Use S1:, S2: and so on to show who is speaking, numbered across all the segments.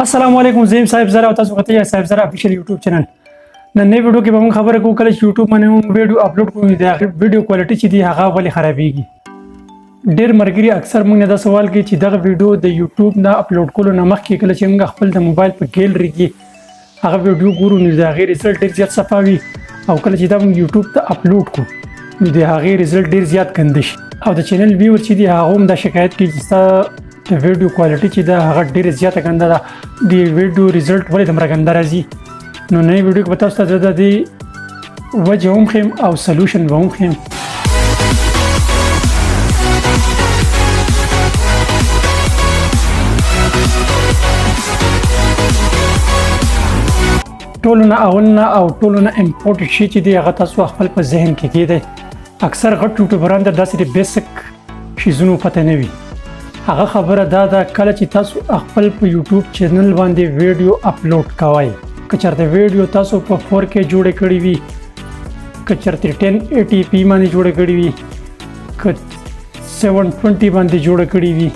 S1: السلام علیکم زیم صاحب زرا او تاسو کته یا صاحب زرا افیشل یوټیوب چینل نن نه ویډیو کې به موږ خبره کوو کله چې یوټیوب باندې موږ ویډیو اپلوډ کوو دا ویډیو کوالټي چې دی هغه ولې خرابېږي ډېر مرګري اکثر موږ نه دا سوال کوي چې دا ویډیو د یوټیوب نه اپلوډ کولو نه مخکې کله چې موږ خپل د موبایل په ګیلري کې هغه ویډیو ګورو نو دا غیر رزلټ ډېر زیات صفاوي او کله چې دا موږ یوټیوب ته اپلوډ کوو نو د هغه رزلټ ډېر زیات ګنده شي او د چینل ویور چې دی هغه هم دا شکایت کوي چې د ویډیو کوالټي چې دا هغه ډېره زیاته ګنده ده د ویډیو رزلټ ولې دومره ګنده راځي نو نوې ویډیو کې به تاسو ته د دې وجه هم ښیم او سلوشن به هم ښیم ټولو نه اول نه او ټولو نه امپورټنټ شي چې دی هغه تاسو خپل په ذهن کې کېږدئ اکثر غټ یوټیوبران ته داسې د بیسک شیزونو پته نه وي هغه خبره دا ده کله چې تاسو خپل په یوټیوب چینل باندې ویډیو اپلوډ کوئ که چېرته ویډیو تاسو په 4K جوړه کړې وي که چېرته 1080p باندې جوړه کړې وي که 720 باندې جوړه کړې وي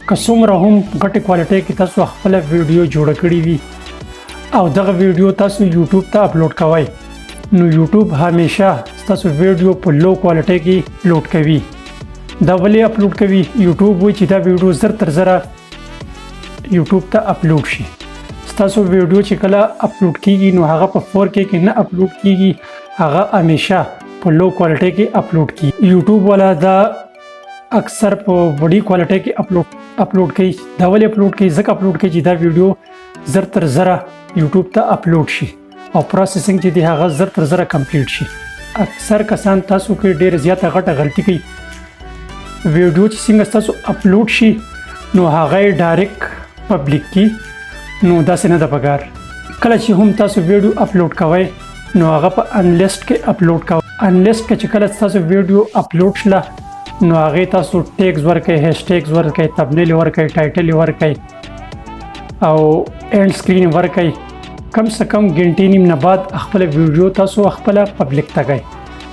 S1: که څومره هم غټه کوالټي کې تاسو خپل ویډیو جوړه کړې وي او دغه ویډیو تاسو یوټیوب ته اپلوډ کوئ نو یوټیوب همیشه تاسو ویډیو په لو کوالټي کې لوډ کوي دا ولې اپلوډ کوي یوټیوب وایي چې دا ویډیو زر تر زره یوټیوب ته اپلوډ شي تاسو ویډیو چې کله اپلوډ کیږي نو هغه په 4K کې نه اپلوډ کیږي هغه همیشه په لو کوالټي کې اپلوډ کیږي یوټیوب والا دا اکثر په وړي کوالټي کې اپلوډ کوي دا ولې اپلوډ کوي ځکه اپلوډ کوي چې دا ویډیو زر تر زره یوټیوب ته اپلوډ شي او پروسیسینګ چې دی هغه زر تر زره کمپلیټ شي اکثر کسان تاسو کې ډېر زیاته غټه غلطي کوي ویډیو چې څنګه تاسو اپلوډ شي نو هغه ډایرکټ پبلک کی نو داسې نه ده پکار کله چې هم تاسو ویډیو اپلوډ کوئ نو هغه په انلیست کې اپلوډ کوئ انلیست کې چې کله تاسو ویډیو اپلوډ شله نو هغه تاسو ټیګز ورکړئ هاشټیګز ورکړئ تبنیل ورکړئ ټایټل ورکړئ او اینډ سکرین ورکړئ کم سے کم غنټې نیم نه بعد خپل ویډیو تاسو خپل پبلک ته کوئ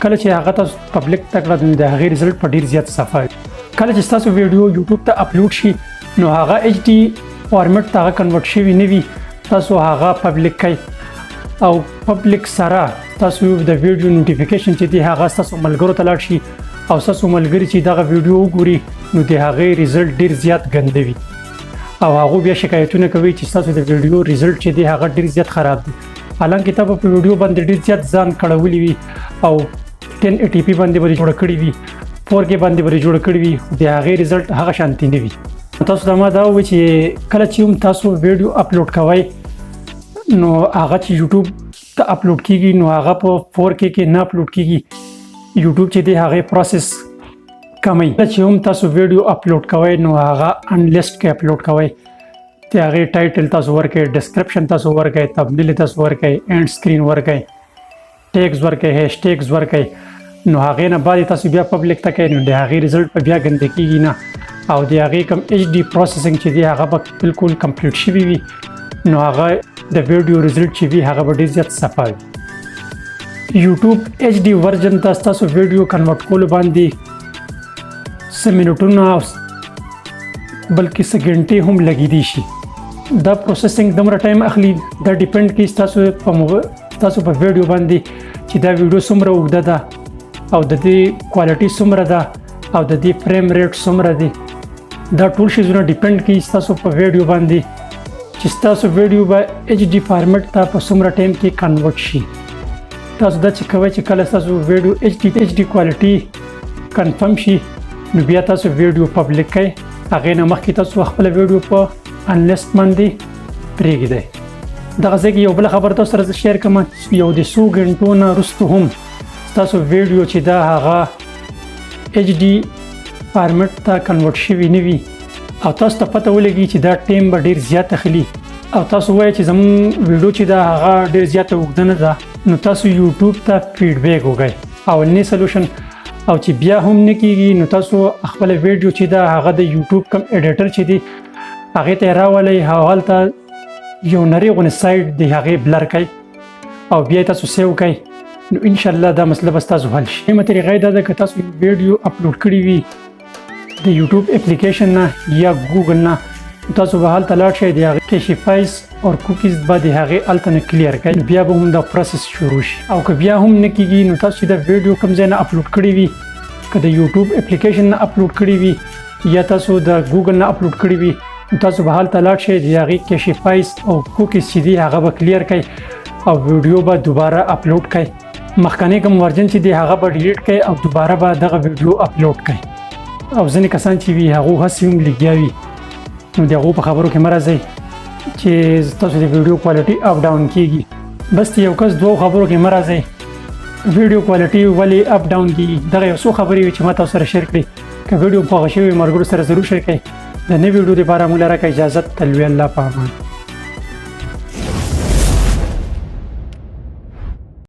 S1: کله چې هغه تاسو پبلک ته کړه د هغې رزلټ په ډېر زیات صفا وي کله چې تاسو ویډیو یوټیوب ته اپلوډ شي نو هغه HD فارمټ ته هغه کنورټ شوي نه وي تاسو هغه پبلک کوئ او پبلک سره تاسو د ویډیو نوټیفیکیشن چې دی هغه تاسو ملګرو ته لاړ شي او تاسو ملګري چې دغه ویډیو وګوري نو د هغې رزلټ ډېر زیات ګنده وي او هغه بیا شکایتونه کوي چې تاسو د ویډیو رزلټ چې دی هغه ډېر زیات خراب دی حالانکه تاسو په ویډیو باندې ډېر زیات ځان کړولی وي او 1080p باندې به جوړ کړی وي 4K باندې به جوړ کړی وي د هغې رزلټ هغه شانتي نه وي تاسو ته ما دا وایي چې کله چې هم تاسو ویډیو اپلوډ کوئ نو هغه چې یوټیوب ته اپلوډ کیږي نو هغه په 4K کې نه اپلوډ کیږي یوټیوب چې دی هغه پروسس کموي کله چې هم تاسو ویډیو اپلوډ کوئ نو هغه انلیست کې اپلوډ کوئ د هغې ټایټل تاسو ورکړئ ډسکرپشن تاسو ورکړئ تبنیل تاسو ورکړئ اینډ سکرین ورکړئ ټیګز ورکړئ هاشټیګز ورکړئ نو هغې نه بعد تاسو بیا پبلک ته کوئ نو د هغې رزلټ به بیا ګنده کیږي نه او د هغې کوم HD پروسیسینګ چې دی هغه به بالکل کمپلیټ شوي وي نو هغه د ویډیو رزلټ چې وي هغه به ډېر زیات صفا وي یوټیوب HD ورژن ته ستاسو ویډیو کنورټ کولو باندې څه منټونه بلکې څه ګنټې هم لګېدی شي دا پروسیسینګ دومره ټایم اخلي دا ډیپینډ کوي تاسو په ویډیو باندې چې دا ویډیو څومره اوږده ده او د دې کوالټي څومره ده او د دې فریم ریټ څومره دی دا ټول شیزونه ډیپینډ کوي ستاسو په ویډیو باندې چې ستاسو ویډیو به HD فارمټ ته په څومره ټایم کې کنورټ شي تاسو دا چې کوئ چې کله ستاسو ویډیو HD کوالټي کنفرم شي نو بیا تاسو ویډیو پبلک کوئ هغې نه مخکې تاسو خپله ویډیو په انلیست باندې پرېږدئ دغه ځای کې یو بله خبره تاسو سره زه شیر کوم یو د څو ګنټو نه وروسته هم ستاسو ویډیو چې دا هغه HD فارمټ ته کنورټ شوي نه وي او تاسو ته پته ولګي چې دا ټایم به ډېر زیات اخلي او تاسو وایئ چې زموږ ویډیو چې دا هغه ډېر زیاته اوږده نه ده نو تاسو یوټیوب ته فیډبیک وکړئ اولنی سلوشن او چې بیا هم نه کیږي نو تاسو خپله ویډیو چې دا هغه د یوټیوب کوم ایډیټر چې دی هغې ته یې راولئ هغلته یو نری غونې سایډ د هغې بلر کړئ او بیا یې تاسو سیو کړئ نو انشاءالله دا مسله به ستاسو حل شي دویمه طریقه دا ده که تاسو ویډیو اپلوډ کړي وي د یوټیوب اپلیکیشن نه یا ګوګل نه تاسو به هلته لاړ شئ د هغې کیشیفایز او کوکیز به د هغې هلته نه کلیر کړئ، بیا به هم دا پروسس شروع شي. او که بیا هم نه کېږي نو تاسو چې دا ویډیو کوم ځای نه اپلوډ کړی وي، که د یوټیوب اپلیکیشن نه اپلوډ کړی وي یا تاسو د ګوګل نه اپلوډ کړی وي، نو تاسو به هلته لاړ شئ د هغې کیشیفایز او کوکیز چې دي هغه به کلیر کړئ او ویډیو به دوباره اپلوډ کړئ. مخکنی کوم ورژن چې دی هغه به ډیلیټ کړئ او دوباره به دغه ویډیو اپلوډ کړئ. او ځینې کسان چې وي هغو هسې هم لګیا وي نو د هغو په خبرو کې مه راځئ چې تاسو د ویډیو کوالټي اپ ډاون کېږي. بس یو کس دوه خبرو کې مه راځئ ویډیو کوالټي ولې اپ ډاون کېږي. دغه یو څو خبرې وي چې ما تاسو سره شیر کړئ. که ویډیو خوښه شوې ملګرو سره ضرور شیر کړئ. د نوې ویډیو لپاره موږ لره که اجازت تلوي الله په امان.